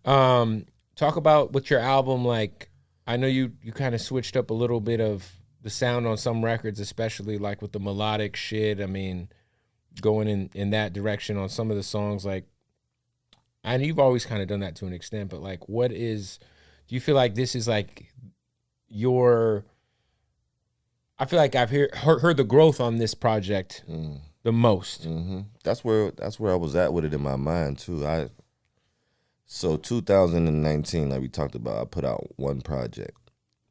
Talk about with your album, like, I know you kind of switched up a little bit of the sound on some records, especially like with the melodic shit. I mean, going in that direction on some of the songs, like, and you've always kind of done that to an extent, but like, do you feel like this is like I feel like I've heard the growth on this project the most. Mm-hmm. That's where I was at with it in my mind too. So 2019, like we talked about, I put out one project,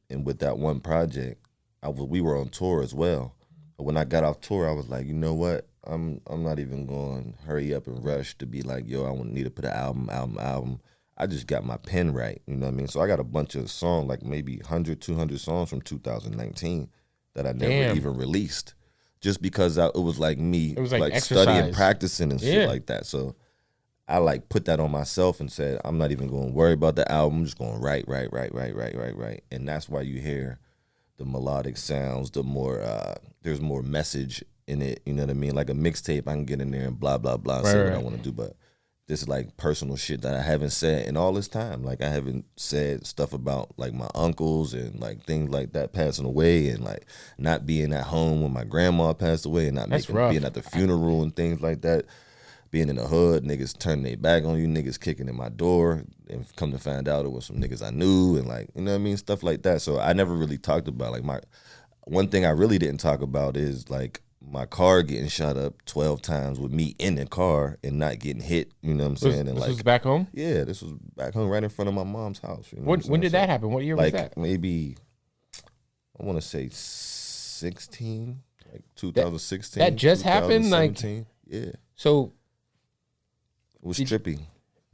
and with that one project, we were on tour as well. But when I got off tour, I was like, you know what? I'm not even going to hurry up and rush to be like, yo, I need to put an album. I just got my pen right, you know what I mean? So I got a bunch of songs, like maybe 100, 200 songs from 2019 that I never even released, just because it was like me, it was like studying, practicing and shit like that. So I like put that on myself and said, I'm not even going to worry about the album. I'm just going to write. And that's why you hear the melodic sounds, the more, there's more message in it. You know what I mean? Like a mixtape, I can get in there and blah, blah, blah, say what I want to do. But this is like personal shit that I haven't said in all this time. Like I haven't said stuff about like my uncles and like things like that passing away, and like not being at home when my grandma passed away, and not being at the funeral and things like that. Being in the hood, niggas turning their back on you, niggas kicking in my door, and come to find out it was some niggas I knew, and like, you know what I mean, stuff like that. So I never really talked about like one thing I really didn't talk about is like my car getting shot up 12 times with me in the car and not getting hit, you know what I'm saying? This was back home? Yeah, this was back home right in front of my mom's house. You know when did that happen? What year was that? Like maybe, I want to say 16, like 2016. That just happened? Like, yeah. So it was trippy.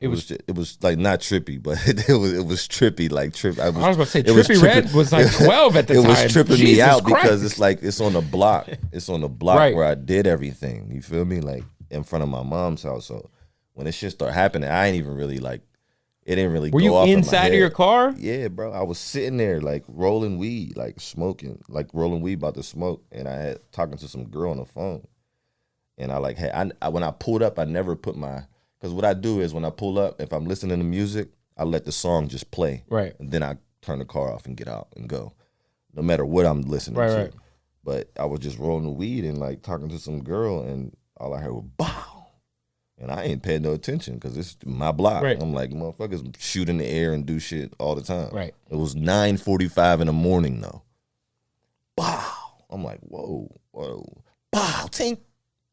It was like not trippy, but it was trippy, like trip. I was about to say Trippy Red was like 12 at the time. It was tripping me out Christ. because it's like it's on the block. It's on the block Right. where I did everything. You feel me? Like in front of my mom's house. So when this shit started happening, I ain't even really like. It didn't really. Were go you off inside in my of your head. car? Yeah, bro. I was sitting there like rolling weed, like smoking, like rolling weed about to smoke, and I had talking to some girl on the phone, and I like, hey, I when I pulled up, I never put my. Because what I do is when I pull up, if I'm listening to music, I let the song just play. Right. And then I turn the car off and get out and go. No matter what I'm listening to. Right. But I was just rolling the weed and like talking to some girl, and all I heard was bow. And I ain't paying no attention because it's my block. Right. I'm like, motherfuckers shoot in the air and do shit all the time. Right. It was 9:45 in the morning though. Bow. I'm like, whoa. Bow, tink.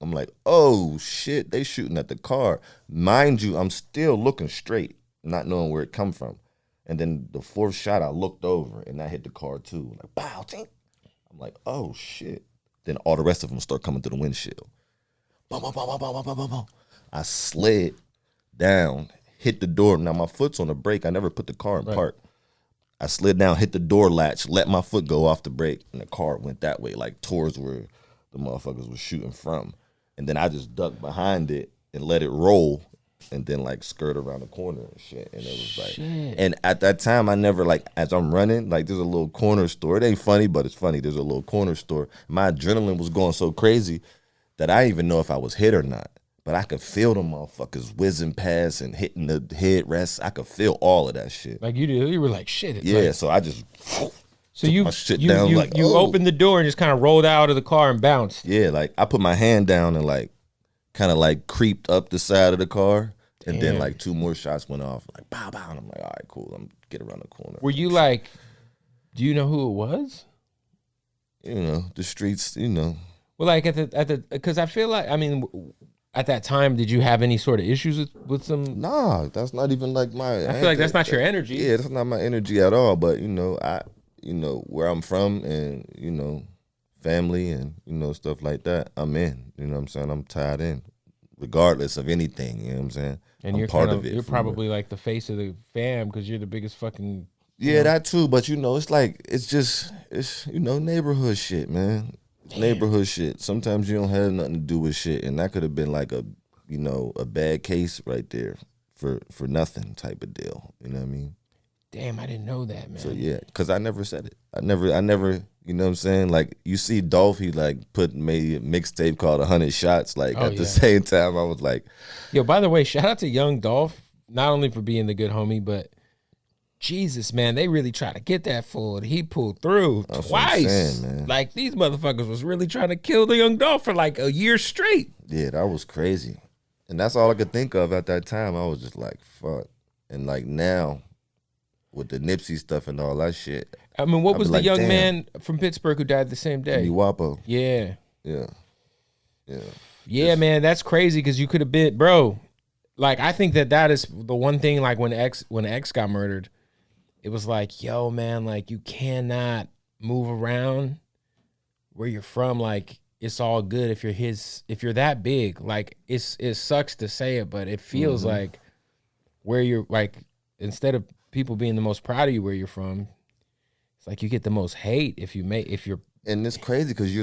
I'm like, oh shit, they shooting at the car. Mind you, I'm still looking straight, not knowing where it come from. And then the fourth shot, I looked over and I hit the car too. Like, bow, tink. I'm like, oh shit. Then all the rest of them start coming through the windshield. Boom, boom, boom, boom, boom, boom, boom, boom. I slid down, hit the door. Now my foot's on the brake. I never put the car in park. I slid down, hit the door latch, let my foot go off the brake, and the car went that way, like towards where the motherfuckers was shooting from. And then I just ducked behind it and let it roll, and then like skirt around the corner and shit. And it was like, and at that time, I never like, as I'm running, like there's a little corner store. It ain't funny, but it's funny. There's a little corner store. My adrenaline was going so crazy that I didn't even know if I was hit or not. But I could feel them motherfuckers whizzing past and hitting the headrest. I could feel all of that shit. Like you were like, shit. Yeah, like, so I just so you my shit down, you, like, you oh. opened the door and just kind of rolled out of the car and bounced. Yeah, like I put my hand down and like kind of like creeped up the side of the car. And then like two more shots went off, like bow, bow. And I'm like, all right, cool. I'm get around the corner. Were you like, do you know who it was? You know, the streets, you know. Well, like at the, because I feel like, I mean, at that time, did you have any sort of issues with some? Nah, that's not even like my. I feel like that's not your energy. Yeah, that's not my energy at all. But you know, where I'm from, and you know, family, and you know, stuff like that. I'm in. You know what I'm saying? I'm tied in, regardless of anything. You know what I'm saying? And you're part of it. You're probably like the face of the fam because you're the biggest fucking. Yeah, that too. But you know, it's you know, neighborhood shit, man. Damn. Neighborhood shit. Sometimes you don't have nothing to do with shit, and that could have been like a bad case right there for nothing type of deal. You know what I mean? Damn, I didn't know that, man. So yeah, because I never said it. I never. You know what I'm saying? Like you see Dolph, he like made a mixtape called 100 Shots. Like at the same time, I was like, yo. By the way, shout out to Young Dolph not only for being the good homie, but Jesus, man, they really try to get that fool, and he pulled through That's what I'm twice. saying, man. Like, these motherfuckers was really trying to kill the young Dolph for like a year straight. Yeah, that was crazy. And that's all I could think of at that time. I was just like, fuck. And like now, with the Nipsey stuff and all that shit. I mean, what was the like, young damn. man from Pittsburgh who died the same day? Wapo. Yeah. Yeah. Yeah. Yeah, man, that's crazy because you could have been, bro. Like, I think that is the one thing, like, when X got murdered, it was like, yo, man, like, you cannot move around where you're from. Like, it's all good if you're that big. Like, it sucks to say it, but it feels like where you're, like, instead of people being the most proud of you where you're from, it's like you get the most hate if you're. And it's crazy because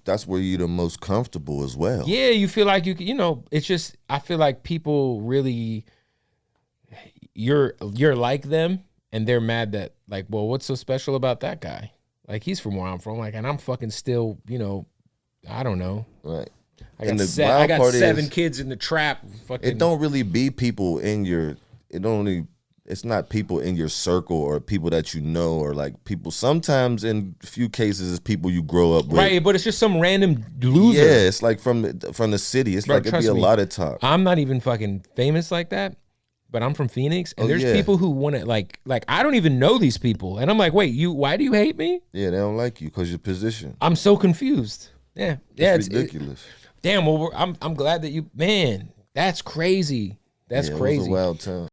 that's where you're the most comfortable as well. Yeah, you feel like it's just, I feel like people really, you're like them, and they're mad that, like, well, what's so special about that guy? Like, he's from where I'm from, like, and I'm fucking still, I don't know. Right. I got 7 kids in the trap. Fucking. It don't really be people it's not people in your circle or people that you know, or like people. Sometimes in a few cases it's people you grow up with. Right, but it's just some random loser. Yeah, it's like from the city. It's like it'd be a lot of talk. I'm not even fucking famous like that, but I'm from Phoenix, and there's people who want to like I don't even know these people, and I'm like, wait, why do you hate me? Yeah, they don't like you because your position. I'm so confused. Yeah, it's ridiculous. Damn, well, I'm glad that man, that's crazy. That's crazy. It was a wild time.